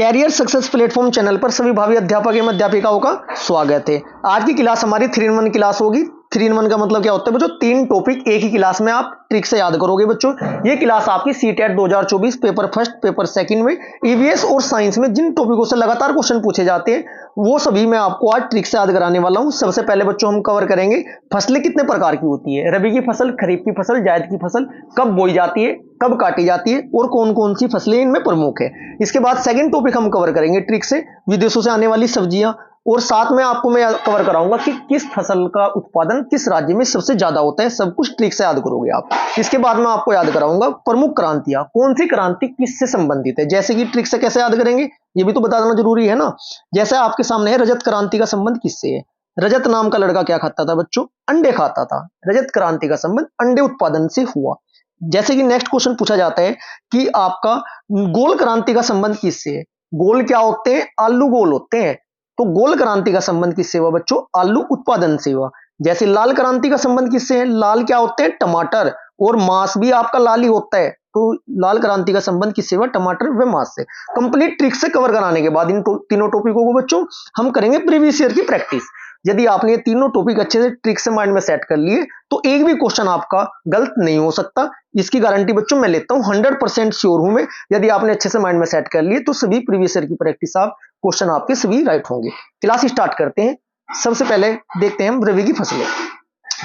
Career success platform channel पर सभी भावी अध्यापक एवं अध्यापिकाओं का स्वागत है। आज की क्लास हमारी 3-in-1 क्लास होगी। 3-in-1 का मतलब क्या होता है बच्चों? 3 टॉपिक एक ही क्लास में आप ट्रिक से याद करोगे बच्चों। ये क्लास आपकी CTET 2024 paper first paper second में ईवीएस और साइंस में जिन टॉपिकों से लगातार क्वेश्चन पूछे जाते हैं वो सभी मैं आपको आज ट्रिक से याद कराने वाला हूं। सबसे पहले बच्चों हम कवर करेंगे फसलें कितने प्रकार की होती है, रबी की फसल, खरीफ की फसल, जायद की फसल, कब बोई जाती है, कब काटी जाती है और कौन कौन सी फसलें इनमें प्रमुख है। इसके बाद सेकंड टॉपिक हम कवर करेंगे ट्रिक से विदेशों से आने वाली सब्जियां, और साथ में आपको मैं कवर कराऊंगा कि किस फसल का उत्पादन किस राज्य में सबसे ज्यादा होता है। सब कुछ ट्रिक से याद करोगे आप। इसके बाद मैं आपको याद कराऊंगा प्रमुख क्रांतियां, कौन सी क्रांति किससे संबंधित है। जैसे कि ट्रिक से कैसे याद करेंगे ये भी तो बता देना जरूरी है ना। जैसे आपके सामने है रजत क्रांति का संबंध किससे है। रजत नाम का लड़का क्या खाता था बच्चों? अंडे खाता था। रजत क्रांति का संबंध अंडे उत्पादन से हुआ। जैसे कि नेक्स्ट क्वेश्चन पूछा जाता है कि आपका गोल क्रांति का संबंध किससे है। गोल क्या होते हैं? आलू गोल होते हैं। तो गोल क्रांति का संबंध किससे हुआ बच्चों? आलू उत्पादन से हुआ। जैसे लाल क्रांति का संबंध किससे है? लाल क्या होते हैं? टमाटर, और मांस भी आपका लाल ही होता है। तो लाल क्रांति का संबंध किससे हुआ? टमाटर व मांस से। कंप्लीट ट्रिक से कवर कराने के बाद इन तीनों टॉपिकों को बच्चों हम करेंगे प्रीवियस ईयर की प्रैक्टिस। यदि आपने ये तीनों टॉपिक अच्छे से ट्रिक से माइंड में सेट कर लिए तो एक भी क्वेश्चन आपका गलत नहीं हो सकता। इसकी गारंटी बच्चों मैं लेता हूं, 100% श्योर हूं मैं। यदि आपने अच्छे से माइंड में सेट कर लिए तो सभी प्रीवियस ईयर की प्रैक्टिस आप क्वेश्चन आपके सभी राइट होंगे। क्लास स्टार्ट करते हैं। सबसे पहले देखते हैं हम रबी की फसलें।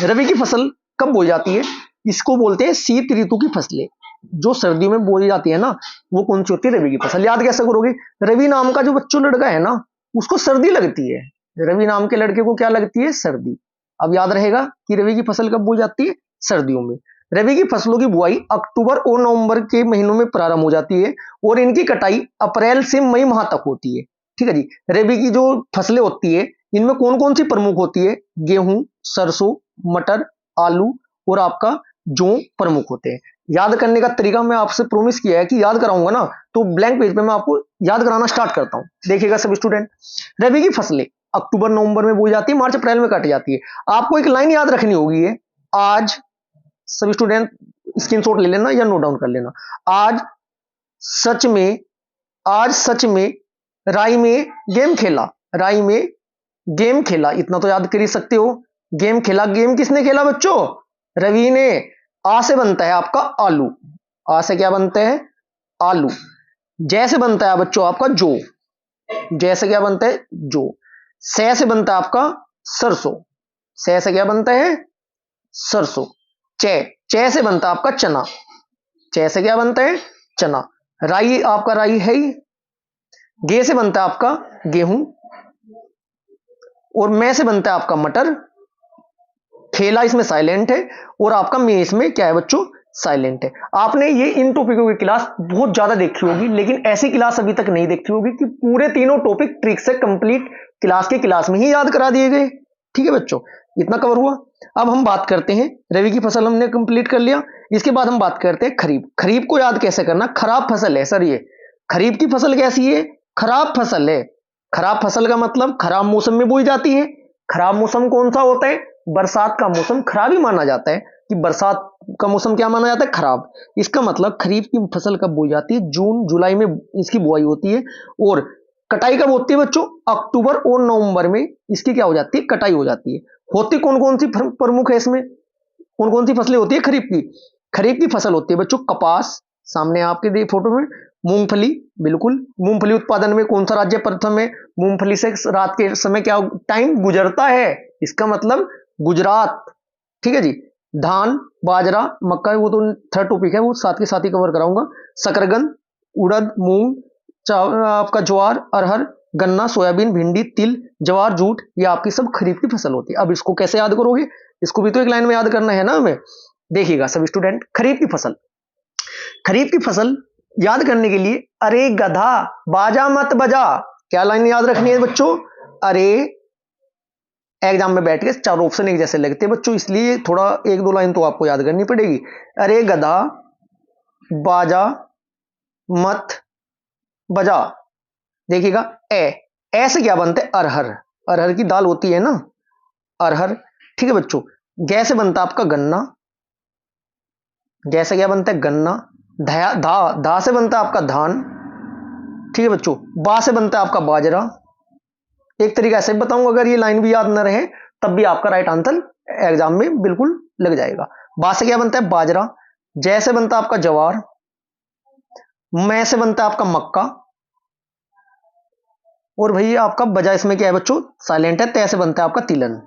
रबी की फसल कब बोई जाती है? इसको बोलते हैं शीत ऋतु की फसलें। जो सर्दियों में बोई जाती है ना वो कौन सी होती है? रबी की फसल। याद कैसे करोगे? रवि नाम का जो बच्चों लड़का है ना उसको सर्दी लगती है। रवि नाम के लड़के को क्या लगती है? सर्दी। अब याद रहेगा कि रवि की फसल कब बोई जाती है? सर्दियों में। रबी की फसलों की बुआई अक्टूबर और नवंबर के महीनों में प्रारंभ हो जाती है और इनकी कटाई अप्रैल से मई माह तक होती है। ठीक है जी। रबी की जो फसलें होती है इनमें कौन कौन सी प्रमुख होती है? गेहूं, सरसों, मटर, आलू और आपका जौ प्रमुख होते हैं। याद करने का तरीका मैं आपसे प्रॉमिस किया है कि याद कराऊंगा ना तो ब्लैंक पेज पे मैं आपको याद कराना स्टार्ट करता हूं। देखिएगा सब स्टूडेंट, रबी की फसलें अक्टूबर नवंबर में बोई जाती है, मार्च अप्रैल में काटी जाती है। आपको एक लाइन याद रखनी होगी है, आज सभी स्टूडेंट स्क्रीनशॉट ले लेना या नोट डाउन कर लेना। आज सच में, आज सच में राई में गेम खेला, राई में गेम खेला। इतना तो याद कर ही सकते हो। गेम खेला, गेम किसने खेला बच्चों? रवि ने। आ से बनता है आपका आलू। आ से क्या बनता है? आलू। जैसे बनता है बच्चों आपका जो। जैसे क्या बनता है? जो। सै से बनता है आपका सरसों। सै से क्या बनता है? सरसों। चे, चे से बनता है आपका चना। चे से क्या बनता है? चना। राई आपका राई है ही। गे से बनता है आपका गेहूं, और मैं से बनता है आपका मटर। खेला इसमें साइलेंट है और आपका में इसमें क्या है बच्चों? साइलेंट है। आपने ये इन टॉपिकों की क्लास बहुत ज्यादा देखी होगी लेकिन ऐसी क्लास अभी तक नहीं देखी होगी कि पूरे तीनों टॉपिक ट्रिक से कंप्लीट क्लास के क्लास में ही याद करा दिए गए। ठीक है बच्चों, इतना कवर हुआ। अब हम बात करते हैं, रबी की फसल हमने कंप्लीट कर लिया। इसके बाद हम बात करते हैं खरीफ। खरीफ को याद कैसे करना? खराब फसल है सर ये। खरीफ की फसल कैसी है? खराब फसल है। खराब फसल का मतलब खराब मौसम में बोई जाती है। खराब मौसम कौन सा होता है? बरसात का मौसम खराब ही माना जाता है कि बरसात का मौसम क्या माना जाता है? खराब। इसका मतलब खरीफ की फसल कब बोई जाती है? जून जुलाई में इसकी बुआई होती है और कटाई कब होती है बच्चों? अक्टूबर और नवंबर में इसकी क्या हो जाती है? कटाई हो जाती है। होती कौन कौन सी प्रमुख है इसमें? कौन कौन सी फसलें होती है खरीफ की? खरीफ की फसल होती है बच्चों कपास, सामने आपके फोटो में। मूंगफली, बिल्कुल। मूंगफली उत्पादन में कौन सा राज्य प्रथम है? मूंगफली से रात के समय क्या टाइम गुजरता है? इसका मतलब गुजरात। ठीक है जी। धान, बाजरा, मक्का, वो तो थर्ड टॉपिक है, वो साथ के साथ ही कवर कराऊंगा। शकरकंद, उड़द, मूंग, आपका ज्वार, अरहर, गन्ना, सोयाबीन, भिंडी, तिल, जवार, जूट, ये आपकी सब खरीफ की फसल होती है। अब इसको कैसे याद करोगे? इसको भी तो एक लाइन में याद करना है ना हमें। देखिएगा सब स्टूडेंट, खरीफ की फसल। खरीफ की फसल याद करने के लिए अरे गधा बाजा मत बजा, क्या लाइन याद रखनी है बच्चों? अरे, एग्जाम में बैठ के चार ऑप्शन एक जैसे लगते हैं बच्चों, इसलिए थोड़ा एक दो लाइन तो आपको याद करनी पड़ेगी। अरे गधा बाजा मत बजा। देखिएगा ए से क्या बनता है? अरहर। अरहर की दाल होती है ना, अरहर। ठीक है बच्चों। गै से बनता है आपका गन्ना। गै से क्या बनता है? गन्ना। धा धा धा से बनता है आपका धान। ठीक है बच्चों। बा से बनता है आपका बाजरा। एक तरीका ऐसे बताऊंगा, अगर ये लाइन भी याद न रहे तब भी आपका राइट आंसर एग्जाम में बिल्कुल लग जाएगा। बा से क्या बनता है बाजरा। जय से बनता है आपका जवार। मैं से बनता है आपका मक्का। और भैया आपका बजा इसमें क्या है बच्चों, साइलेंट है। तय से बनता है आपका तिलन।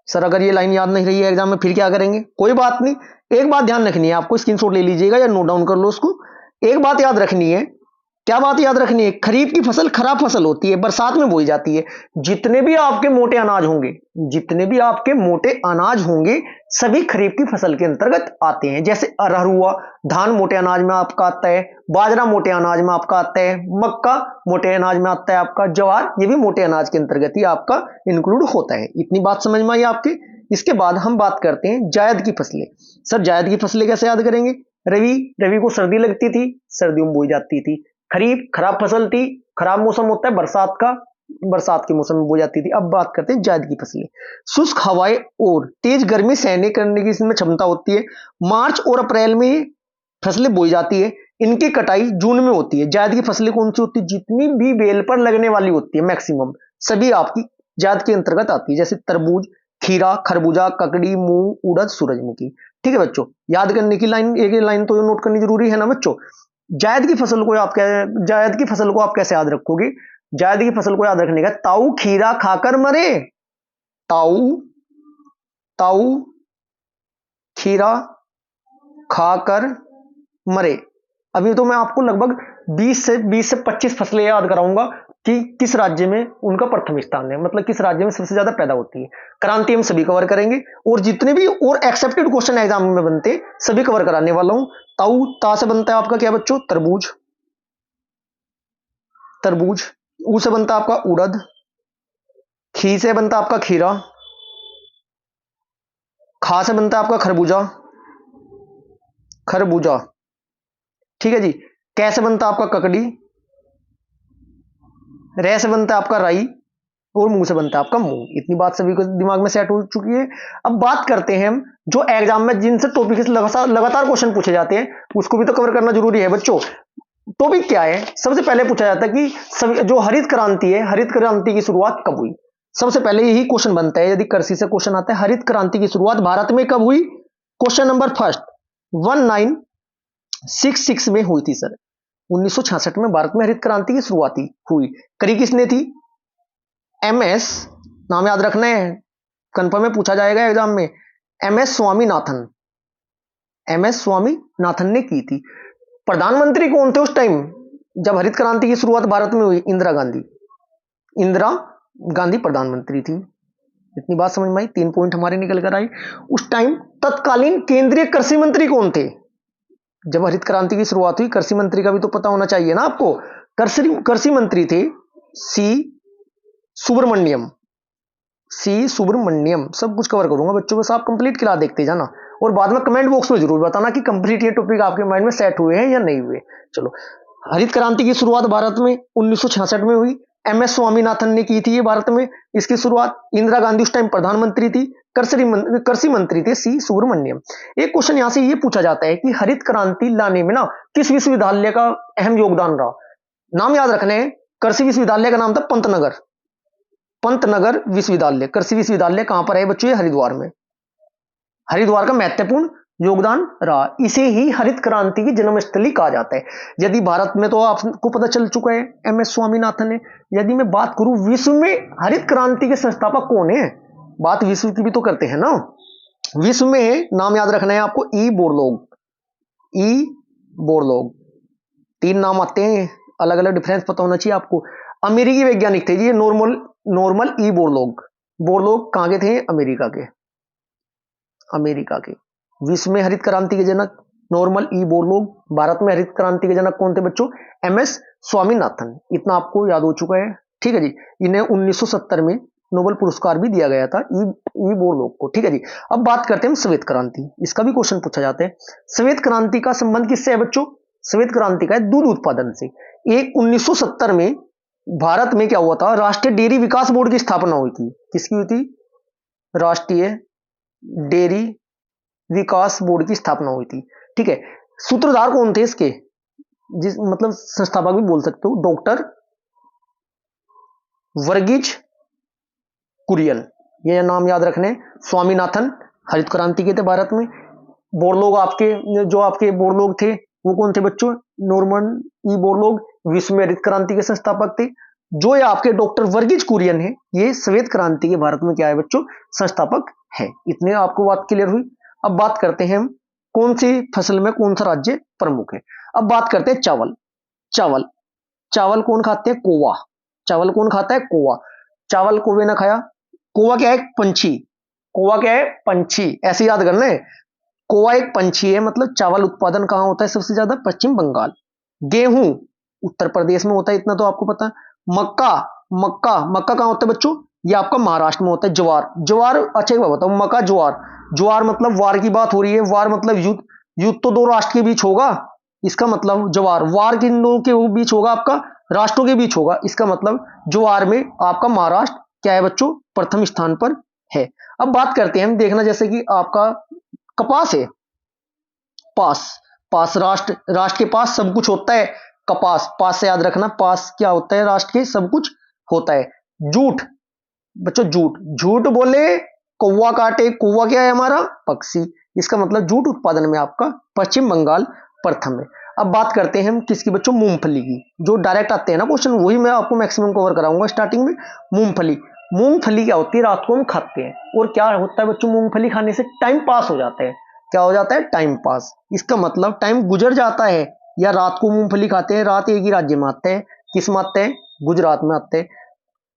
सर अगर ये लाइन याद नहीं रही है एग्जाम में फिर क्या करेंगे, कोई बात नहीं। एक बात ध्यान रखनी है आपको, स्क्रीनशॉट ले लीजिएगा या नोट डाउन कर लो उसको। एक बात याद रखनी है, क्या बात याद रखनी है, खरीफ की फसल खराब फसल होती है, बरसात में बोई जाती है। जितने भी आपके मोटे अनाज होंगे, जितने भी आपके मोटे अनाज होंगे सभी खरीफ की फसल के अंतर्गत आते हैं। जैसे अरहर हुआ, धान मोटे अनाज में आपका आता है, बाजरा मोटे अनाज में आपका आता है, मक्का मोटे अनाज में आता है आपका, ज्वार ये भी मोटे अनाज के अंतर्गत ही आपका इंक्लूड होता है। इतनी बात समझ में आई आपके। इसके बाद हम बात करते हैं जायद की फसलें। सर जायद की फसलें कैसे याद करेंगे, रवि, रवि को सर्दी लगती थी, सर्दियों में बोई जाती थी। खरीफ खराब फसल थी, खराब मौसम होता है बरसात का, बरसात के मौसम में बोई जाती थी। अब बात करते हैं जायद की फसलें। शुष्क हवाएं और तेज गर्मी सहने करने की इसमें क्षमता होती है। मार्च और अप्रैल में फसलें बोई जाती है, इनकी कटाई जून में होती है। जायद की फसलें कौन सी होती है, जितनी भी बेल पर लगने वाली होती है मैक्सिमम सभी आपकी जायद के अंतर्गत आती है। जैसे तरबूज, खीरा, खरबूजा, ककड़ी, मूंग, उड़द, सूरजमुखी। ठीक है बच्चों, याद करने की लाइन, एक लाइन तो नोट करनी जरूरी है ना बच्चों। जायद की फसल को आप जायद की फसल को आप कैसे याद रखोगे, जायद की फसल को याद रखने का, ताऊ खीरा खाकर मरे। ताऊ, ताऊ खीरा खाकर मरे। अभी तो मैं आपको लगभग 20 से 25 फसलें याद कराऊंगा कि किस राज्य में उनका प्रथम स्थान है, मतलब किस राज्य में सबसे ज्यादा पैदा होती है। क्रांति हम सभी कवर करेंगे और जितने भी और एक्सेप्टेड क्वेश्चन एग्जाम में बनते सभी कवर कराने वाला हूं। ताऊ, ता से बनता है आपका क्या बच्चों, तरबूज, तरबूज। ऊ से बनता है आपका उड़द। खी से बनता है आपका खीरा। खा से बनता है आपका खरबूजा, खरबूजा। ठीक है जी। कैसे बनता है आपका ककड़ी। रे से बनता है आपका राई और मुंह से बनता है आपका मूंग। इतनी बात सभी को दिमाग में सेट हो चुकी है। अब बात करते हैं हम जो एग्जाम में जिनसे टॉपिक से लगातार क्वेश्चन पूछे जाते हैं उसको भी तो कवर करना जरूरी है बच्चों। टॉपिक क्या है, सबसे पहले पूछा जाता है कि सभी जो हरित क्रांति है, हरित क्रांति की शुरुआत कब हुई। सबसे पहले यही क्वेश्चन बनता है यदि कृषि से क्वेश्चन आता है, हरित क्रांति की शुरुआत भारत में कब हुई। क्वेश्चन नंबर फर्स्ट 1966 में हुई थी सर। 1966 में भारत में हरित क्रांति की शुरुआत हुई। करी किसने थी, एमएस, नाम याद रखना है, कंफर्म में पूछा जाएगा एग्जाम में, एमएस स्वामीनाथन, एमएस स्वामीनाथन ने की थी। प्रधानमंत्री कौन थे उस टाइम जब हरित क्रांति की शुरुआत भारत में हुई, इंदिरा गांधी, इंदिरा गांधी प्रधानमंत्री थी। इतनी बात समझ में आई, 3 पॉइंट हमारे निकल कर आई। उस टाइम तत्कालीन केंद्रीय कृषि मंत्री कौन थे जब हरित क्रांति की शुरुआत हुई, कृषि मंत्री का भी तो पता होना चाहिए ना आपको। कृषि मंत्री थे सी सुब्रमण्यम, सी सुब्रमण्यम। सब कुछ कवर करूंगा बच्चों, बस आप कंप्लीट क्लास देखते जाना और बाद में कमेंट बॉक्स में जरूर बताना कि कंप्लीट ये टॉपिक आपके माइंड में सेट हुए हैं या नहीं हुए। चलो, हरित क्रांति की शुरुआत भारत में 1966 में हुई। एमएस स्वामीनाथन ने की थी ये भारत में इसकी शुरुआत। इंदिरा गांधी उस टाइम प्रधानमंत्री थी। कृषि मंत्री थे सी सुब्रमण्यम। एक क्वेश्चन यहां से ये पूछा जाता है कि हरित क्रांति लाने में ना किस विश्वविद्यालय का अहम योगदान रहा। नाम याद रखने हैं, कृषि विश्वविद्यालय का नाम था पंतनगर, पंतनगर विश्वविद्यालय। कृषि विश्वविद्यालय कहां पर है बच्चों, हरिद्वार में। हरिद्वार का महत्वपूर्ण योगदान रहा, इसे ही हरित क्रांति की जन्मस्थली कहा जाता है। यदि भारत में तो आपको पता चल चुका है एमएस स्वामीनाथन है। यदि मैं बात करूं विश्व में हरित क्रांति के संस्थापक कौन है, बात विश्व की भी तो करते हैं ना। विश्व में नाम याद रखना है आपको, ई बोरलॉग, ई बोरलॉग। 3 नाम आते हैं, अलग अलग डिफरेंस पता होना चाहिए आपको। अमेरिकी वैज्ञानिक थे जी, नॉर्मल ई बोरलॉग। बोरलॉग कहां के थे, अमेरिका के, अमेरिका के। विश्व में हरित क्रांति के जनक नॉर्मल ई बोरलॉग। भारत में हरित क्रांति के जनक कौन थे बच्चों, एमएस स्वामीनाथन। इतना आपको याद हो चुका है। ठीक है जी। इन्हें 1970 में नोबेल पुरस्कार भी दिया गया था ई बोरलॉग को। ठीक है जी। अब बात करते हैं श्वेत क्रांति, इसका भी क्वेश्चन पूछा जाता है। श्वेत क्रांति का संबंध किससे है बच्चों, श्वेत क्रांति का है दूध उत्पादन से। एक 1970 में भारत में क्या हुआ था, राष्ट्रीय डेयरी विकास बोर्ड की स्थापना हुई थी। किसकी हुई थी, राष्ट्रीय डेयरी विकास बोर्ड की स्थापना हुई थी। ठीक है। सूत्रधार कौन थे इसके, जिस मतलब संस्थापक भी बोल सकते हो, डॉक्टर वर्गीज कुरियन, ये नाम याद रखने। स्वामीनाथन हरित क्रांति के थे भारत में। बोरलोग आपके जो आपके बोरलोग थे वो कौन थे बच्चों? नॉर्मन ई बोरलोग विश्व में हरित क्रांति के संस्थापक थे। जो ये आपके डॉक्टर वर्गीज कुरियन है, ये श्वेत क्रांति के भारत में क्या है बच्चों? संस्थापक है। इतने आपको बात क्लियर हुई। अब बात करते हैं हम कौन सी फसल में कौन सा राज्य प्रमुख है। अब बात करते हैं चावल। चावल चावल कौन खाते हैं? कौवा। चावल कौन खाता है? कौवा। चावल कौवे ने खाया। कौवा क्या है? पंछी। कौवा क्या है? पंछी। ऐसे याद करना है, कौवा एक पंछी है। मतलब चावल उत्पादन कहां होता है सबसे ज्यादा? पश्चिम बंगाल। गेहूं उत्तर प्रदेश में होता है, इतना तो आपको पता है। मक्का मक्का मक्का कहां होता है बच्चों? ये आपका महाराष्ट्र में होता है। ज्वार ज्वार अच्छा एक बात बताओ, मक्का ज्वार। ज्वार मतलब वार की बात हो रही है। वार मतलब युद्ध। युद्ध तो दो राष्ट्र के बीच होगा, इसका मतलब ज्वार। वार किन दो के बीच होगा? आपका राष्ट्रों के बीच होगा। इसका मतलब ज्वार में आपका महाराष्ट्र क्या है बच्चों? प्रथम स्थान पर है। अब बात करते हैं हम, देखना जैसे कि आपका कपास है। पास पास राष्ट्र राष्ट्र के पास सब कुछ होता है। कपास पास से याद रखना, पास क्या होता है? राष्ट्र के सब कुछ होता है। जूट बच्चों, जूट झूठ बोले कौवा काटे। कौवा क्या है हमारा? पक्षी। इसका मतलब जूट उत्पादन में आपका पश्चिम बंगाल प्रथम है। अब बात करते हैं हम किसकी बच्चों? मूंगफली की। जो डायरेक्ट आते हैं ना क्वेश्चन, वही मैं आपको मैक्सिमम कवर कराऊंगा स्टार्टिंग में। मूंगफली मूंगफली क्या होती है? रात को हम खाते हैं। और क्या होता है बच्चों? मूंगफली खाने से टाइम पास हो जाता है। क्या हो जाता है? Time pass. इसका मतलब टाइम गुजर जाता है। या रात को मूंगफली खाते हैं। रात एक ही राज्य में आते हैं। किस में आते हैं? गुजरात में आते हैं।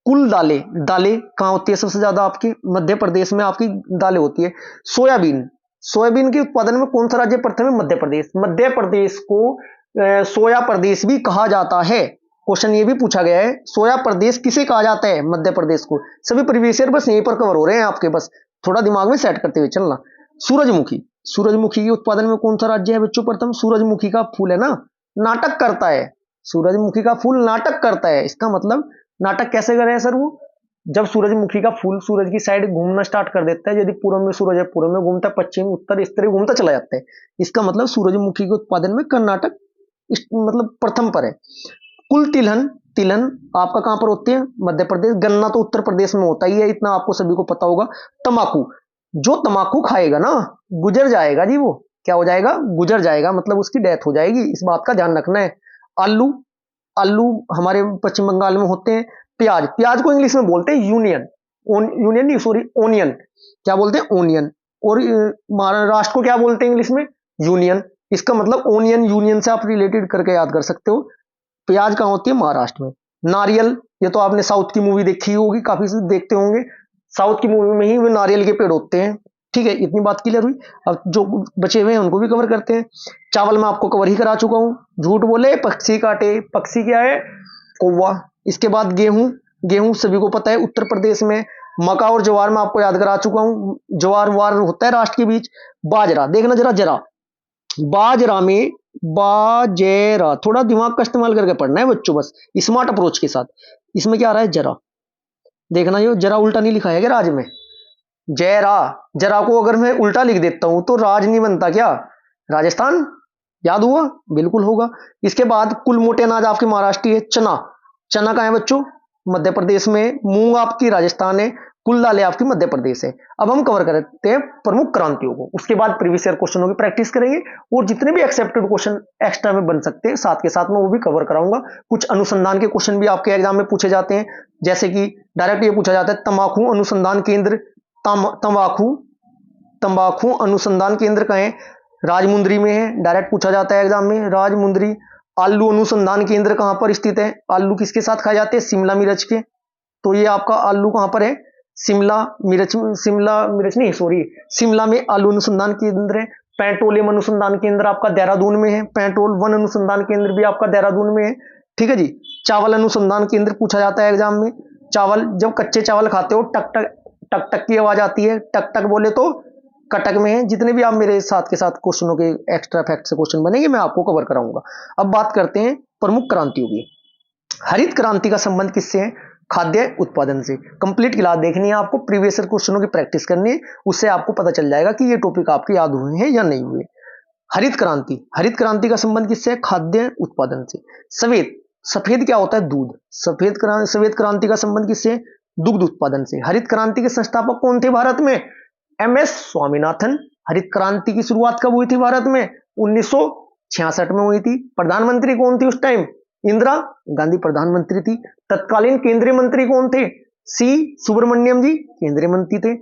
कुल दालें दालें कहाँ होती है सबसे ज्यादा? आपके मध्य प्रदेश में आपकी दालें होती है। सोयाबीन सोयाबीन के उत्पादन में कौन सा राज्य प्रथम है? मध्य प्रदेश। मध्य प्रदेश को सोया प्रदेश भी कहा जाता है। क्वेश्चन ये भी पूछा गया है, सोया प्रदेश किसे कहा जाता है? मध्य प्रदेश को। सभी प्रीवियस ईयर बस यहीं पर कवर हो रहे हैं आपके, बस थोड़ा दिमाग में सेट करते हुए चलना। सूरजमुखी सूरजमुखी के उत्पादन में कौन सा राज्य है बच्चों प्रथम? सूरजमुखी का फूल है ना, नाटक करता है। सूरजमुखी का फूल नाटक करता है। इसका मतलब नाटक कैसे करे सर? वो जब सूरजमुखी का फूल सूरज की साइड घूमना स्टार्ट कर देता है, यदि पूर्व में सूरज है पूर्व में घूमता है, पश्चिम उत्तर इस तरह घूमता चला जाता है। इसका मतलब सूरजमुखी के उत्पादन में कर्नाटक मतलब प्रथम पर है। कुल तिलहन तिलहन आपका कहां पर होते हैं? मध्य प्रदेश। गन्ना तो उत्तर प्रदेश में होता ही है, इतना आपको सभी को पता होगा। तंबाकू जो तंबाकू खाएगा ना, गुजर जाएगा जी। वो क्या हो जाएगा? गुजर जाएगा, मतलब उसकी डेथ हो जाएगी। इस बात का ध्यान रखना है। आलू आलू हमारे पश्चिम बंगाल में होते हैं। प्याज प्याज को इंग्लिश में बोलते हैं यूनियन। यूनियन नहीं, सॉरी, ओनियन। क्या बोलते हैं? ओनियन। और महाराष्ट्र को क्या बोलते हैं इंग्लिश में? यूनियन। इसका मतलब ओनियन यूनियन से आप रिलेटेड करके याद कर सकते हो। प्याज कहाँ होती है? महाराष्ट्र में। नारियल, ये तो आपने साउथ की मूवी देखी होगी, काफी से देखते होंगे। साउथ की मूवी में ही वो नारियल के पेड़ होते हैं। ठीक है, इतनी बात क्लियर हुई। अब जो बचे हुए हैं उनको भी कवर करते हैं। चावल में आपको कवर ही करा चुका हूं। झूठ बोले पक्षी काटे। पक्षी क्या है? कौवा। इसके बाद गेहूं गेहूं सभी को पता है उत्तर प्रदेश में। मक्का और ज्वार में आपको याद करा चुका हूं। ज्वार वार होता है राष्ट्र के बीच। बाजरा देखना जरा जरा, बाजरा में बाजेरा, थोड़ा दिमाग का इस्तेमाल करके पढ़ना है बच्चों, बस स्मार्ट अप्रोच के साथ। इसमें क्या आ रहा है? जरा देखना, ये जरा उल्टा नहीं लिखा है क्या राज में? जयरा। जरा को अगर मैं उल्टा लिख देता हूं तो राज नहीं बनता क्या? राजस्थान। याद हुआ? बिल्कुल होगा। इसके बाद कुल मोटे अनाज आपके महाराष्ट्र है। चना चना कहां है बच्चों? मध्य प्रदेश में। मूंग आपकी राजस्थान है। कुल दालें आपकी मध्य प्रदेश है। अब हम कवर करते हैं प्रमुख क्रांतियों को, उसके बाद प्रीवियस ईयर क्वेश्चनों की प्रैक्टिस करेंगे। और जितने भी एक्सेप्टेड क्वेश्चन एक्स्ट्रा में बन सकते हैं साथ के साथ में वो भी कवर कराऊंगा। कुछ अनुसंधान के क्वेश्चन भी आपके एग्जाम में पूछे जाते हैं, जैसे कि डायरेक्ट ये पूछा जाता है तंबाकू अनुसंधान केंद्र। तंबाकू तंबाकू अनुसंधान केंद्र कहाँ है? राजमुंदरी में है। डायरेक्ट पूछा जाता है एग्जाम में, राजमुंदरी। आलू अनुसंधान केंद्र कहां पर स्थित है? आलू किसके साथ खाए जाते हैं? शिमला मिर्च के। तो ये आपका आलू कहां पर है? शिमला मिर्च नहीं, सॉरी, शिमला में आलू अनुसंधान केंद्र है। पेट्रोलियम अनुसंधान केंद्र आपका देहरादून में है। पेट्रोल वन अनुसंधान केंद्र भी आपका देहरादून में है। ठीक है जी। चावल अनुसंधान केंद्र पूछा जाता है एग्जाम में। चावल, जब कच्चे चावल खाते हो टक टक टक टक की आवाज आती है। टक टक बोले तो कटक में है। जितने भी आप मेरे साथ के साथ क्वेश्चनों के एक्स्ट्रा फैक्ट से क्वेश्चन बनेंगे मैं आपको कवर कराऊंगा। अब बात करते हैं प्रमुख क्रांतियों की। हरित क्रांति का संबंध किससे है? खाद्य उत्पादन से। कंप्लीट क्लास देखनी है आपको, प्रीवियस ईयर क्वेश्चनों की प्रैक्टिस करनी है, उससे आपको पता चल जाएगा कि ये टॉपिक आपके याद हुए हैं या नहीं हुए। हरित क्रांति, हरित क्रांति का संबंध किससे है? खाद्य उत्पादन से। सफेद, सफेद क्या होता है? दूध। सफेद क्रांति का संबंध किससे? दुग्ध उत्पादन से। हरित क्रांति के संस्थापक कौन थे भारत में? एम.एस. स्वामीनाथन। हरित क्रांति की शुरुआत कब हुई थी भारत में? 1966 में हुई थी। प्रधानमंत्री कौन थी उस टाइम? इंदिरा गांधी प्रधानमंत्री थी। तत्कालीन केंद्रीय मंत्री कौन थे? सी सुब्रमण्यम जी केंद्रीय मंत्री थे।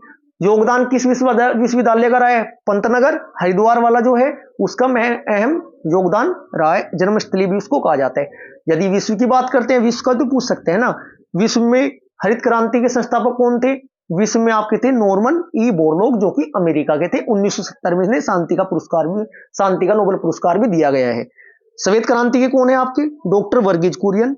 योगदान किस विश्वविद्यालय का रहा है? पंतनगर हरिद्वार वाला जो है उसका अहम योगदान रहा है। जन्मस्थली भी उसको कहा जाता है। यदि विश्व की बात करते हैं, विश्व का तो पूछ सकते हैं ना, विश्व में हरित क्रांति के संस्थापक कौन थे? विश्व में आपके थे नॉर्मन ई बोरलॉग, जो कि अमेरिका के थे। 1970 में इन्हें शांति का नोबेल पुरस्कार भी दिया गया है। सफेद क्रांति के कौन है आपके? डॉक्टर वर्गीज कुरियन।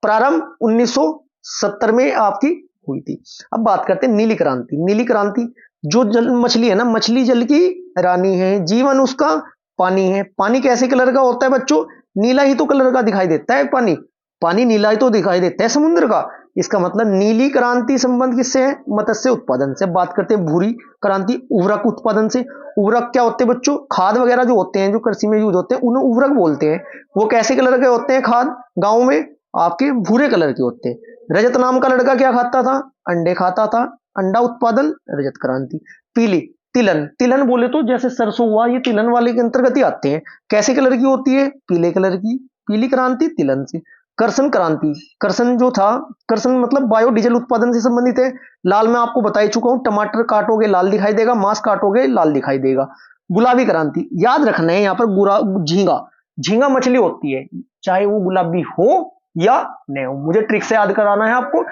प्रारंभ 1970 में आपकी हुई थी। अब बात करते हैं नीली क्रांति। नीली क्रांति, जो जल मछली है ना, मछली जल की रानी है, जीवन उसका पानी है। पानी कैसे कलर का होता है बच्चों? नीला ही तो कलर का दिखाई देता है पानी। पानी नीला ही तो दिखाई देता है समुद्र का। इसका मतलब नीली क्रांति संबंध किससे है? मत्स्य उत्पादन से। बात करते हैं भूरी क्रांति, उर्वरक उत्पादन से। उर्वरक क्या होते हैं बच्चों? खाद वगैरह जो होते हैं, जो कृषि में यूज होते हैं, उन्हें उर्वरक बोलते हैं। वो कैसे कलर के होते हैं? खाद गाँव में आपके भूरे कलर के होते हैं। रजत नाम का लड़का क्या खाता था? अंडे खाता था। अंडा उत्पादन, रजत क्रांति। पीली, तिलन। तिलन बोले तो जैसे सरसों हुआ, ये तिलन वाले के अंतर्गत ही आते हैं। कैसे कलर की होती है? पीले कलर की। पीली क्रांति तिलन से। करसन क्रांति, करसन जो था, करसन मतलब बायोडीजल उत्पादन से संबंधित है। लाल मैं आपको बता ही चुका हूं, टमाटर काटोगे लाल दिखाई देगा, मांस काटोगे लाल दिखाई देगा। गुलाबी क्रांति, याद रखना है यहाँ पर झींगा, झींगा मछली होती है, चाहे वो गुलाबी हो या नहीं हो, मुझे ट्रिक से याद कराना है आपको।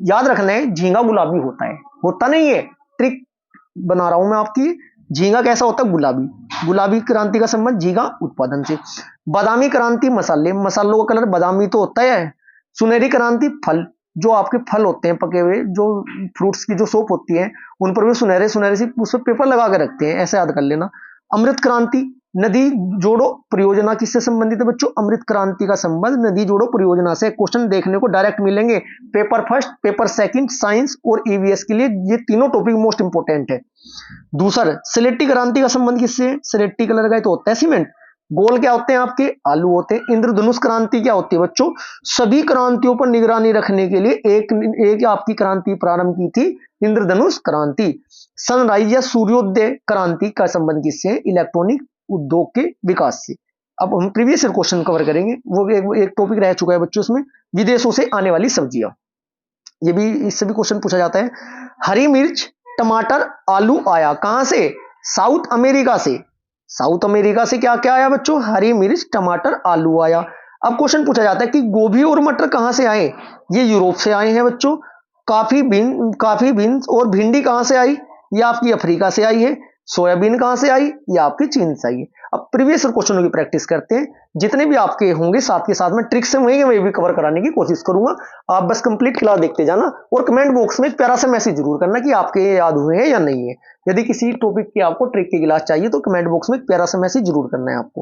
याद रखना है झींगा गुलाबी होता है, होता नहीं है, ट्रिक बना रहा हूं मैं आपकी। झींगा कैसा होता है? गुलाबी। गुलाबी क्रांति का संबंध झींगा उत्पादन से। बादामी क्रांति, मसाले, मसालों का कलर बादामी तो होता है। सुनहरी क्रांति, फल, जो आपके फल होते हैं पके हुए, जो फ्रूट्स की जो सोप होती है उन पर भी सुनहरे सुनहरे से उस पर पेपर लगा के रखते हैं, ऐसे याद कर लेना। अमृत क्रांति, नदी जोड़ो परियोजना किससे संबंधित है बच्चों? अमृत क्रांति का संबंध नदी जोड़ो परियोजना से। क्वेश्चन देखने को डायरेक्ट मिलेंगे paper first, paper second, science और ईवीएस के लिए, ये तीनों टॉपिक मोस्ट इंपोर्टेंट है। दूसरा, सिलेटी क्रांति का संबंध किससे? सिलेटी कलर का तो होता है सीमेंट। गोल क्या होते हैं आपके? आलू होते हैं। इंद्रधनुष क्रांति क्या होती है बच्चों? सभी क्रांतियों पर निगरानी रखने के लिए एक आपकी क्रांति प्रारंभ की थी, इंद्रधनुष क्रांति। सनराइज या सूर्योदय क्रांति का संबंध किससे? इलेक्ट्रॉनिक उद्योग के विकास से। अब हम प्रीवियस ईयर क्वेश्चन कवर करेंगे, वो एक टॉपिक रह चुका है बच्चों उसमें, विदेशों से आने वाली सब्जियां, ये भी, इससे भी क्वेश्चन पूछा जाता है। हरी मिर्च, टमाटर, आलू आया कहां से? साउथ अमेरिका से। साउथ अमेरिका से क्या क्या आया बच्चों? हरी मिर्च, टमाटर, आलू आया। अब क्वेश्चन पूछा जाता है कि गोभी और मटर कहां से आए? ये यूरोप से आए हैं बच्चों। काफी बीन्स और भिंडी कहां से आई? ये आपकी अफ्रीका से आई है। सोयाबीन कहां से आई? ये आपकी चीन से आई है। अब प्रीवियस क्वेश्चनों की प्रैक्टिस करते हैं, जितने भी आपके होंगे साथ के साथ में ट्रिक्स होंगे मैं भी कवर कराने की कोशिश करूंगा। आप बस कंप्लीट क्लास देखते जाना और कमेंट बॉक्स में एक प्यारा सा मैसेज जरूर करना कि आपके ये याद हुए हैं या नहीं है। यदि किसी टॉपिक की आपको ट्रिक की क्लास चाहिए तो कमेंट बॉक्स में एक प्यारा सा मैसेज जरूर करना है आपको।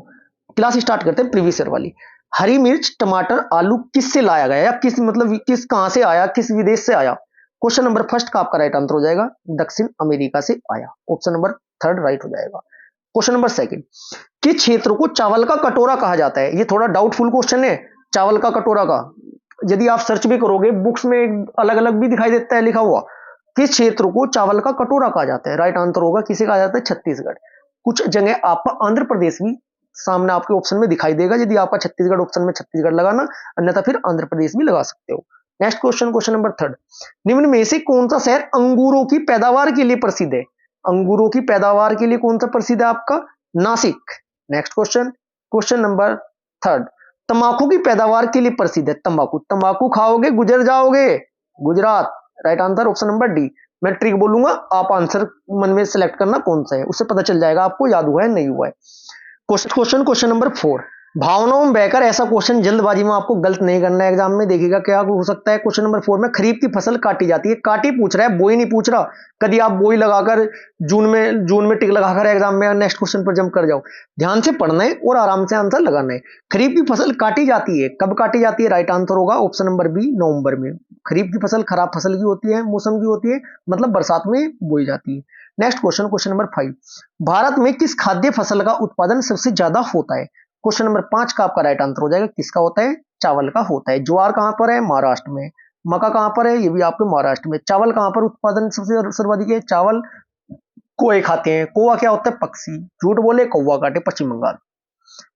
क्लास स्टार्ट करते हैं प्रीवियस ईयर वाली। हरी मिर्च, टमाटर, आलू किससे लाया गया, या किस मतलब किस कहां से आया, किस विदेश से आया? क्वेश्चन नंबर फर्स्ट का आपका राइट आंसर हो जाएगा दक्षिण अमेरिका से आया। ऑप्शन नंबर थर्ड राइट हो जाएगा। क्वेश्चन नंबर सेकंड, किस क्षेत्र को चावल का कटोरा कहा जाता है? ये थोड़ा डाउटफुल क्वेश्चन है, चावल का कटोरा का। यदि आप सर्च भी करोगे बुक्स में अलग अलग भी दिखाई देता है लिखा हुआ। किस क्षेत्र को चावल का कटोरा कहा जाता है? राइट आंसर होगा किसे कहा जाता है? छत्तीसगढ़। कुछ जगह आपका आंध्र प्रदेश भी सामने आपके ऑप्शन में दिखाई देगा, यदि आपका छत्तीसगढ़ ऑप्शन में छत्तीसगढ़ लगाना, अन्यथा फिर आंध्र प्रदेश भी लगा सकते हो। Next question, question number third, निम्न में से कौन सा शहर अंगूरों की पैदावार के लिए प्रसिद्ध है? अंगूरों की पैदावार के लिए कौन सा प्रसिद्ध है आपका? Nashik. Next question, question number third, तंबाकू की पैदावार के लिए प्रसिद्ध है? तंबाकू, तंबाकू खाओगे गुजर जाओगे, Gujarat. Right answer option number D. मैं ट्रिक बोलूंगा, आप आंसर मन में सिलेक्ट करना कौन सा है, उससे पता चल जाएगा आपको याद हुआ है नहीं हुआ है। क्वेश्चन नंबर 4, भावनाओं में बहकर, ऐसा क्वेश्चन जल्दबाजी में आपको गलत नहीं करना है एग्जाम में। देखिएगा क्या हो सकता है। क्वेश्चन नंबर 4 में खरीफ की फसल काटी जाती है, काटी पूछ रहा है, बोई नहीं पूछ रहा। कभी आप बोई लगाकर जून में टिक लगाकर एग्जाम में नेक्स्ट क्वेश्चन पर जंप कर जाओ। ध्यान से पढ़ना है और आराम से आंसर लगाना है। खरीफ की फसल काटी जाती है, कब काटी जाती है? राइट आंसर होगा ऑप्शन नंबर बी, नवंबर में। खरीफ की फसल खराब फसल की होती है, मौसम की होती है, मतलब बरसात में बोई जाती है। Next question, question number 5, Bharat में किस खाद्य फसल का उत्पादन सबसे ज्यादा होता है? क्वेश्चन नंबर 5 का आपका राइट आंसर हो जाएगा किसका होता है? चावल का होता है। ज्वार कहां पर है? महाराष्ट्र में। मक्का कहां पर है? ये भी आपके महाराष्ट्र में। चावल कहां पर उत्पादन सबसे सर्वाधिक है? चावल कोए खाते हैं। कोआ क्या होता है? पक्षी। झूठ बोले कौवा काटे, Paschim Bangal.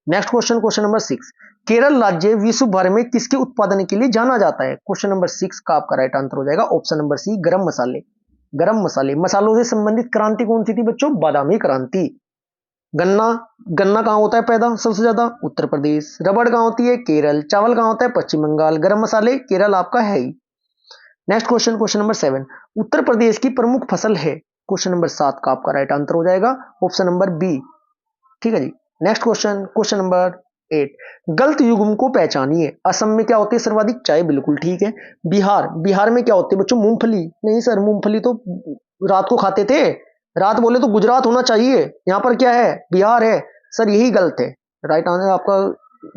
Next question, question number 6, Kerala राज्य विश्व भर में किसके उत्पादन के लिए जाना जाता है? क्वेश्चन नंबर 6 का आपका राइट आंसर हो जाएगा ऑप्शन नंबर सी, गरम मसाले। गरम मसाले। मसालों से संबंधित क्रांति कौन सी थी बच्चों? बादामी क्रांति। गन्ना, गन्ना कहां होता है पैदा सबसे ज्यादा? उत्तर प्रदेश। रबड़ कहां होती है? केरल। चावल कहां होता है? पश्चिम बंगाल। गरम मसाले केरल आपका है ही। Next question, question number 7, Uttar Pradesh की प्रमुख फसल है? क्वेश्चन नंबर 7 का आपका राइट आंसर हो जाएगा ऑप्शन नंबर बी। ठीक है जी। नेक्स्ट क्वेश्चन, क्वेश्चन नंबर 8, गलत युग्म को पहचानिए। असम में क्या होती है सर्वाधिक? चाय। बिल्कुल ठीक है। बिहार, बिहार में क्या होती है बच्चों? मूंगफली। नहीं सर, मूंगफली तो रात को खाते थे। रात बोले तो गुजरात होना चाहिए, यहाँ पर क्या है? बिहार है। सर यही गलत है। राइट आंसर आपका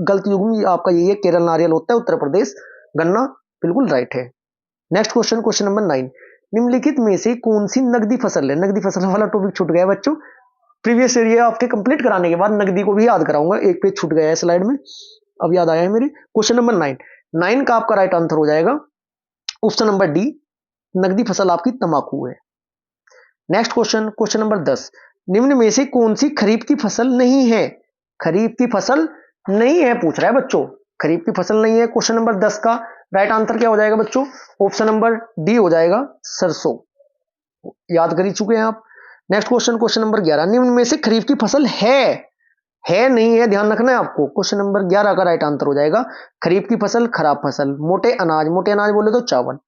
गलत युग्म आपका यही है, केरल नारियल होता है, उत्तर प्रदेश गन्ना। बिल्कुल राइट है। नेक्स्ट क्वेश्चन, क्वेश्चन नंबर 9, निम्नलिखित में से कौन सी नकदी फसल है? नकदी फसल वाला टॉपिक छूट गया बच्चों। प्रीवियस ईयर आपके कंप्लीट कराने के बाद नकदी को भी याद कराऊंगा, एक पेज छूट गया है स्लाइड में, अब याद आया है मेरे। क्वेश्चन नंबर 9, 9 का आपका राइट आंसर हो जाएगा ऑप्शन नंबर डी, नकदी फसल आपकी तंबाकू है। नेक्स्ट क्वेश्चन, क्वेश्चन नंबर 10, निम्न में से कौन सी खरीफ की फसल नहीं है? खरीफ की फसल नहीं है पूछ रहा है बच्चों, खरीफ की फसल नहीं है। क्वेश्चन नंबर 10 का राइट आंसर क्या हो जाएगा बच्चों? ऑप्शन नंबर डी हो जाएगा, सरसों। याद कर ही चुके हैं आप। नेक्स्ट क्वेश्चन, क्वेश्चन नंबर 11, निम्न में से खरीफ की फसल है नहीं है, ध्यान रखना है आपको। क्वेश्चन नंबर 11 का राइट आंसर हो जाएगा खरीफ की फसल, खराब फसल, मोटे अनाज। मोटे अनाज बोले तो चावल।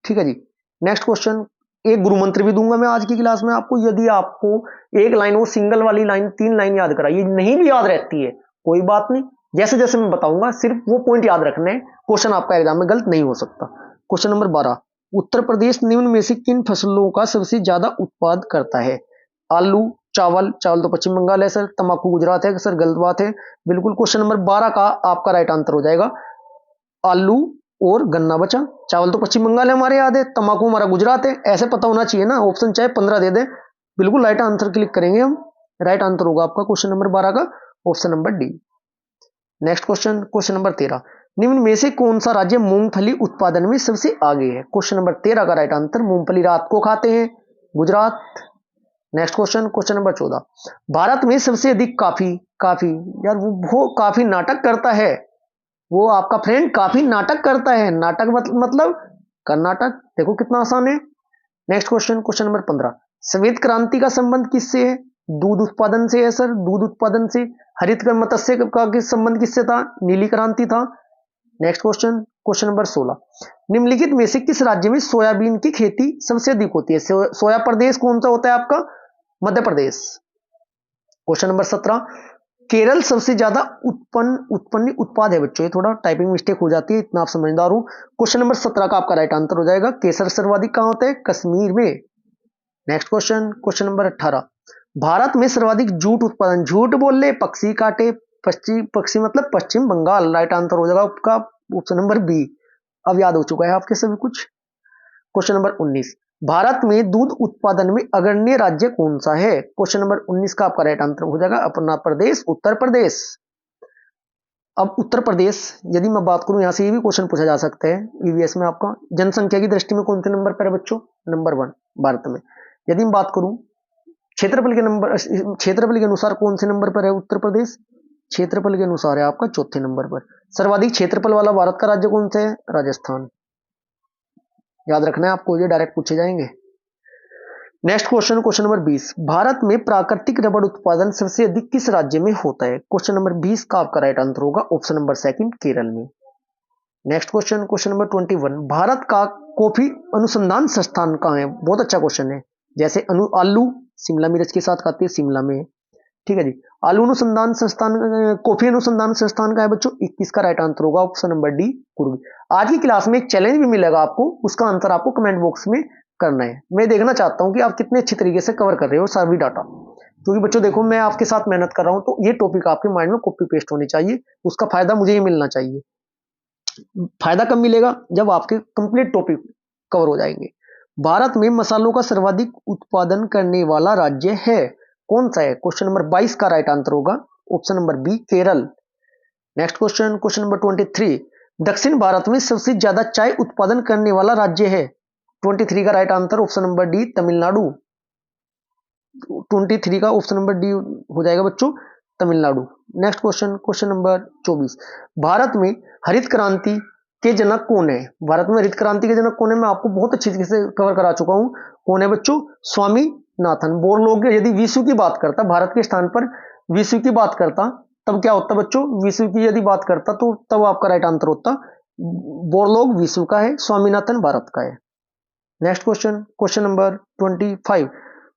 ठीक है जी। नेक्स्ट क्वेश्चन, एक गुरु मंत्र भी दूंगा मैं आज की क्लास में आपको, यदि आपको एक लाइन, वो सिंगल वाली लाइन 3 लाइन याद कराइए, नहीं भी याद रहती है कोई बात नहीं, जैसे जैसे मैं बताऊंगा सिर्फ वो पॉइंट याद रखने हैं, क्वेश्चन आपका एग्जाम में गलत नहीं हो सकता। क्वेश्चन नंबर 12, उत्तर प्रदेश निम्न में से किन फसलों का सबसे ज्यादा उत्पाद करता है? आलू, चावल। चावल तो पश्चिम बंगाल है सर। तंबाकू गुजरात है सर, गलत बात है बिल्कुल। क्वेश्चन नंबर 12 का आपका राइट आंसर हो जाएगा आलू और गन्ना बचा। चावल तो पश्चिम बंगाल है हमारे, याद है। तंबाकू हमारा गुजरात है, ऐसे पता होना चाहिए ना। ऑप्शन चाहे 15 दे दें, बिल्कुल राइट आंसर क्लिक करेंगे हम। राइट आंसर होगा आपका क्वेश्चन नंबर 12 का option number D. Next question, question number 13, निम्न में से कौन सा राज्य मूंगफली उत्पादन में सबसे आगे है? क्वेश्चन नंबर 13 का राइट आंसर, मूंगफली रात को खाते हैं, Gujarat. Next question, question number 14, Bharat में सबसे अधिक काफी। काफी यार वो काफी नाटक करता है, वो आपका फ्रेंड काफी नाटक करता है। नाटक मतलब कर्नाटक। देखो कितना आसान है। नेक्स्ट क्वेश्चन, क्वेश्चन नंबर 15, श्वेत क्रांति का संबंध किससे है? दूध उत्पादन से है सर, दूध उत्पादन से। हरित मत्स्य का संबंध किससे था? नीली क्रांति था। नेक्स्ट क्वेश्चन, क्वेश्चन नंबर 16, निम्नलिखित में से किस राज्य में सोयाबीन की खेती सबसे अधिक होती है? सोया प्रदेश कौन सा होता है आपका? मध्य प्रदेश। क्वेश्चन नंबर 17, केरल सबसे ज्यादा उत्पन्न उत्पाद है बच्चों, ये थोड़ा टाइपिंग मिस्टेक हो जाती है, इतना आप समझदार हो। क्वेश्चन नंबर 17 का आपका राइट आंसर हो जाएगा केसर सर्वाधिक कहां होता है? कश्मीर में। Next question, question number 18, Bharat में सर्वाधिक जूट उत्पादन। झूठ बोल ले पक्षी काटे, पक्षी मतलब पश्चिम बंगाल। राइट आंसर हो जाएगा आपका ऑप्शन नंबर बी। अब याद हो चुका है आपके सभी कुछ। क्वेश्चन नंबर 19, भारत में दूध उत्पादन में अग्रणी राज्य कौन सा है? क्वेश्चन नंबर 19 का आपका राइट आंसर हो जाएगा अपना प्रदेश, उत्तर प्रदेश। अब उत्तर प्रदेश, यदि मैं बात करूं, यहां से ये भी क्वेश्चन पूछा जा सकता है ईवीएस में आपका, जनसंख्या की दृष्टि में कौन से नंबर पर है बच्चों? नंबर 1 भारत में। यदि मैं बात करूं क्षेत्रफल के अनुसार कौन से नंबर पर है उत्तर प्रदेश? क्षेत्रफल के अनुसार है आपका चौथे नंबर पर। सर्वाधिक क्षेत्रफल वाला भारत का राज्य कौन सा है? राजस्थान। याद रखना है आपको, ये डायरेक्ट पूछे जाएंगे। Next question, question number 20, Bharat में प्राकृतिक रबड़ उत्पादन सबसे अधिक किस राज्य में होता है? क्वेश्चन नंबर 20 का आपका राइट आंसर होगा ऑप्शन नंबर सेकंड, केरल में। Next question, question number 21, Bharat का कॉफी अनुसंधान संस्थान कहां है? बहुत अच्छा क्वेश्चन है। जैसे आलू शिमला मिर्च के साथ खाते हैं, शिमला में। ठीक है जी। आलू अनुसंधान संस्थान, कॉफी अनुसंधान संस्थान का है बच्चों 21 का राइट आंसर होगा ऑप्शन नंबर डी, कुर्ग। आज की क्लास में एक चैलेंज भी मिलेगा आपको, उसका आंसर आपको कमेंट बॉक्स में करना है। मैं देखना चाहता हूं कि आप कितने अच्छी तरीके से कवर कर रहे हो सभी डाटा, क्योंकि बच्चों देखो मैं आपके साथ मेहनत कर रहा हूं, तो ये टॉपिक आपके माइंड में कॉपी पेस्ट होनी चाहिए, उसका फायदा मुझे ही मिलना चाहिए। फायदा कब मिलेगा? जब आपके कंप्लीट टॉपिक कवर हो जाएंगे। भारत में मसालों का सर्वाधिक उत्पादन करने वाला राज्य है, कौन सा है? क्वेश्चन नंबर 22 का राइट आंसर होगा option number B, Kerala. Next question, question number 23, दक्षिण भारत में सबसे ज्यादा चाय उत्पादन करने वाला राज्य है। 23 का right answer option number D, Tamil Nadu. 23 का ऑप्शन नंबर डी हो जाएगा बच्चों, Tamil Nadu. Next question, question number 24, Bharat में हरित क्रांति के जनक कौन है? भारत में हरित क्रांति के जनक कौन है? मैं आपको बहुत अच्छी तरीके से कवर करा चुका हूं। कौन है बच्चों? स्वामीनाथन। बोर लोग यदि विश्व की बात करता, भारत के स्थान पर विश्व की बात करता, तब क्या होता बच्चों? विश्व की यदि बात करता तो तब आपका राइट आंसर होता बोरलोग विश्व का है, स्वामीनाथन भारत का है। Next question, question number 25,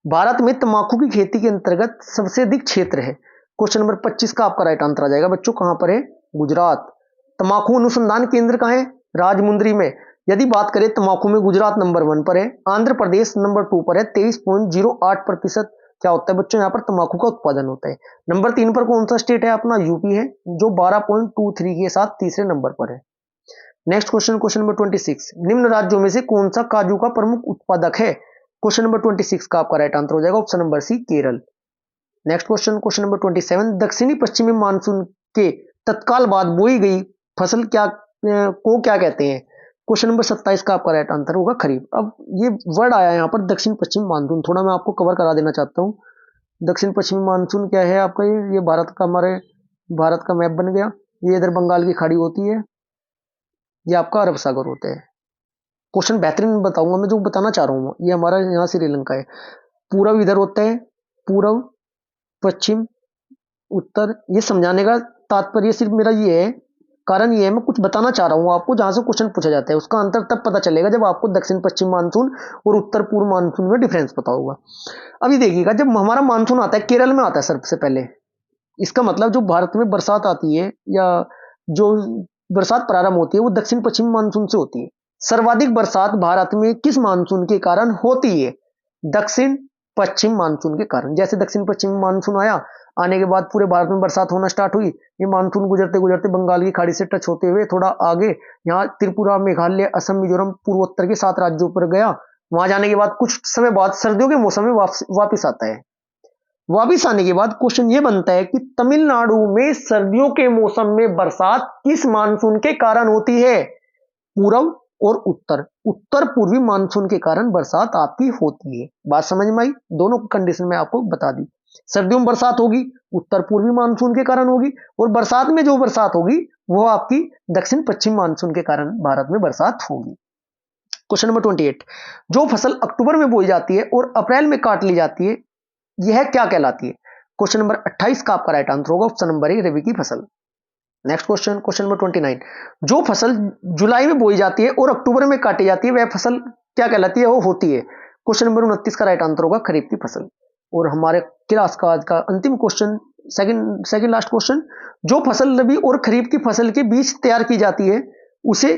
Bharat में तंबाकू की खेती के अंतर्गत सबसे अधिक क्षेत्र है। क्वेश्चन नंबर 25 का आपका राइट आंसर आ जाएगा बच्चों, कहां पर है? गुजरात। तंबाकू अनुसंधान केंद्र कहां है? राजमुंद्री में। यदि बात करें तंबाकू में, गुजरात नंबर 1 पर है, आंध्र प्रदेश नंबर 2 पर है। 23.08% क्या होता है बच्चों? यहाँ पर तंबाकू का उत्पादन होता है। नंबर 3 पर कौन सा स्टेट है? अपना यूपी है, जो 12.23 के साथ तीसरे नंबर पर है। नेक्स्ट क्वेश्चन, क्वेश्चन नंबर 26, निम्न राज्यों में से कौन सा काजू का प्रमुख उत्पादक है? क्वेश्चन नंबर 26 का आपका राइट आंसर हो जाएगा option number C, Kerala. Next question, question number 27, दक्षिणी पश्चिमी मानसून के तत्काल बाद बोई गई फसल को क्या कहते हैं? क्वेश्चन नंबर 27 का आपका राइट आंसर होगा खरीफ। अब ये वर्ड आया यहाँ पर दक्षिण पश्चिम मानसून, थोड़ा मैं आपको कवर करा देना चाहता हूँ। दक्षिण पश्चिमी मानसून क्या है आपका? ये भारत का, हमारे भारत का मैप बन गया। ये इधर बंगाल की खाड़ी होती है, ये आपका अरब सागर होता है। क्वेश्चन बेहतरीन बताऊंगा मैं, जो बताना चाह रहा हूँ। ये हमारा यहाँ श्रीलंका है, पूर्व इधर होता है, पूर्व, पश्चिम, उत्तर। ये समझाने का तात्पर्य सिर्फ मेरा ये है, कारण ये है, मैं कुछ बताना चाह रहा हूँ आपको, जहां से क्वेश्चन पूछा जाता है उसका अंतर तब पता चलेगा जब आपको दक्षिण पश्चिम मानसून और उत्तर पूर्व मानसून में डिफरेंस पता होगा। अभी देखिएगा, जब हमारा मानसून आता है, केरल में आता है सबसे पहले। इसका मतलब जो भारत में बरसात आती है या जो बरसात प्रारंभ होती है वो दक्षिण पश्चिम मानसून से होती है। सर्वाधिक बरसात भारत में किस मानसून के कारण होती है? दक्षिण पश्चिम मानसून के कारण। जैसे दक्षिण पश्चिम मानसून आया, आने के बाद पूरे भारत में बरसात होना स्टार्ट हुई। ये मानसून गुजरते गुजरते बंगाल की खाड़ी से टच होते हुए थोड़ा आगे यहाँ त्रिपुरा, मेघालय, असम, मिजोरम, पूर्वोत्तर के 7 राज्यों पर गया। वहां जाने के बाद कुछ समय बाद सर्दियों के मौसम में वापिस आता है। वापिस आने के बाद क्वेश्चन ये बनता है कि तमिलनाडु में सर्दियों के मौसम में बरसात किस मानसून के कारण होती है? पूर्व और उत्तर, उत्तर पूर्वी मानसून के कारण बरसात आपकी होती है। बात समझ में आई? दोनों कंडीशन में आपको बता दी। सर्दियों में बरसात होगी उत्तर पूर्वी मानसून के कारण होगी, और बरसात में जो बरसात होगी वो आपकी दक्षिण पश्चिम मानसून के कारण भारत में बरसात होगी। क्वेश्चन नंबर 28, जो फसल अक्टूबर में बोई जाती है और अप्रैल में काट ली जाती है, यह क्या कहलाती है? क्वेश्चन नंबर 28 का आपका राइट आंसर होगा ऑप्शन नंबर ए, रबी की फसल। नेक्स्ट क्वेश्चन, क्वेश्चन नंबर 29, जो फसल जुलाई में बोई जाती है और अक्टूबर में काटी जाती है, वह फसल क्या कहलाती है? वो होती है। क्वेश्चन नंबर 29 का राइट आंसर होगा खरीफ की फसल। और हमारे क्लास का आज का अंतिम क्वेश्चन, सेकंड लास्ट क्वेश्चन, जो फसल रबी और खरीफ की फसल के बीच तैयार की जाती है, उसे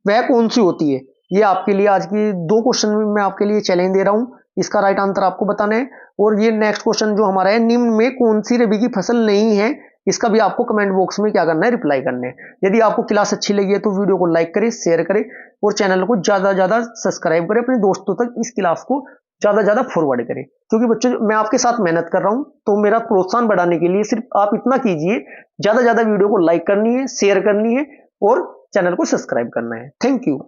वह कौन सी होती है? ये आपके लिए आज की 2 क्वेश्चन में मैं आपके लिए चैलेंज दे रहा हूं, इसका राइट आंसर आपको बताना है। और ये नेक्स्ट क्वेश्चन जो हमारा है, निम्न में कौन सी रबी की फसल नहीं है, इसका भी आपको कमेंट बॉक्स में क्या करना है? रिप्लाई करना है। यदि आपको क्लास अच्छी लगी है तो वीडियो को लाइक करें, शेयर करें और चैनल को ज्यादा ज्यादा सब्सक्राइब करें, अपने दोस्तों तक इस क्लास को ज्यादा ज्यादा फॉरवर्ड करें। क्योंकि बच्चों, मैं आपके साथ मेहनत कर रहा हूं, तो मेरा प्रोत्साहन बढ़ाने के लिए सिर्फ आप इतना कीजिए, ज्यादा ज्यादा वीडियो को लाइक करनी है, शेयर करनी है और चैनल को सब्सक्राइब करना है। Thank you.